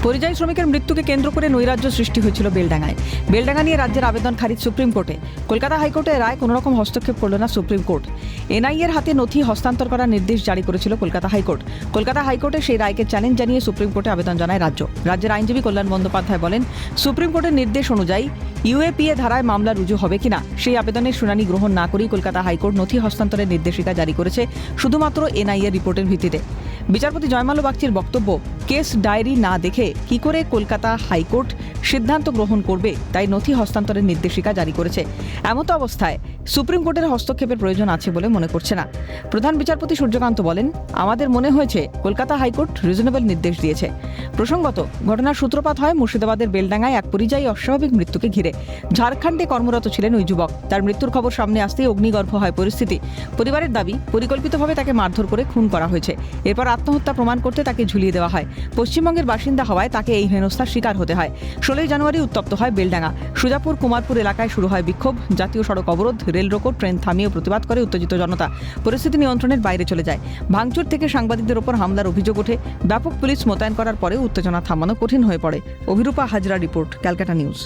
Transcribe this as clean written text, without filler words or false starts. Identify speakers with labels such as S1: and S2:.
S1: পরিযায়ী শ্রমিকের মৃত্যুকে কেন্দ্র করে নৈরাজ্য সৃষ্টি হয়েছিল বেলডাঙ্গায়। বেলডাঙ্গা নিয়ে রাজ্যের আবেদন খারিজ সুপ্রিম কোর্টে। কলকাতা হাইকোর্টের রায় কোনো রকম হস্তক্ষেপ করল না সুপ্রিম কোর্ট। এনআইএর হাতে নথি হস্তান্তর করার নির্দেশ জারি করেছিল কলকাতা হাইকোর্ট। কলকাতা হাইকোর্টে সেই রায়কে চ্যালেঞ্জ জানিয়ে সুপ্রিম কোর্টে আবেদন জানায় রাজ্যের আইনজীবী কল্যাণ বন্দ্যোপাধ্যায় বলেন, সুপ্রিম কোর্টের নির্দেশ অনুযায়ী ইউএপিএ ধারায় মামলা রুজু হবে কিনা সেই আবেদনের শুনানি গ্রহণ না করেই কলকাতা হাইকোর্ট নথি হস্তান্তরের নির্দেশিকা জারি করেছে শুধুমাত্র এনআইএর রিপোর্টের ভিত্তিতে। বিচারপতি জয়মাল্য বাগচির বক্তব্য, কেস ডায়েরি না দেখে কি করে কলকাতা হাইকোর্ট সিদ্ধান্ত গ্রহণ করবে, তাই নথি হস্তান্তরের নির্দেশিকা জারি করেছে। এমতো অবস্থায় সুপ্রিম কোর্টের হস্তক্ষেপের প্রয়োজন আছে বলে মনে করছে না। প্রধান বিচারপতি সূর্যকান্ত বলেন, আমাদের মনে হয়েছে কলকাতা হাইকোর্ট রিজনেবল নির্দেশ দিয়েছে। প্রসঙ্গত, ঘটনার সূত্রপাত হয় মুর্শিদাবাদের বেলডাঙ্গায় এক পরিযায়ী অস্বাভাবিক মৃত্যুকে ঘিরে। ঝাড়খণ্ডে কর্মরত ছিলেন ওই যুবক। তার মৃত্যুর খবর সামনে আসতেই অগ্নিগর্ভ হয় পরিস্থিতি। পরিবারের দাবি, পরিকল্পিতভাবে তাকে মারধর করে খুন করা হয়েছে। এরপর আত্মহত্যা প্রমাণ করতে তাকে ঝুলিয়ে দেওয়া হয়। পশ্চিমবঙ্গের বাসিন্দা হওয়ায় তাকে এই হেনস্থার শিকার হতে হয়। 16 জানুয়ারি উত্তপ্ত হয় বেলডাঙ্গা। সুজাপুর কুমারপুর এলাকায় শুরু হয় বিক্ষোভ। জাতীয় সড়ক অবরোধ, রেল রোকো, ট্রেন থামিয়ে প্রতিবাদ করে উত্তেজিত জনতা। পরিস্থিতি নিয়ন্ত্রণের বাইরে চলে যায়। ভাঙচুর থেকে সাংবাদিকদের ওপর হামলার অভিযোগ ওঠে। ব্যাপক পুলিশ মোতায়েন করার পরেও উত্তেজনা থামানো কঠিন হয়ে পড়ে। Abhirupa Hazra report, Calcutta news.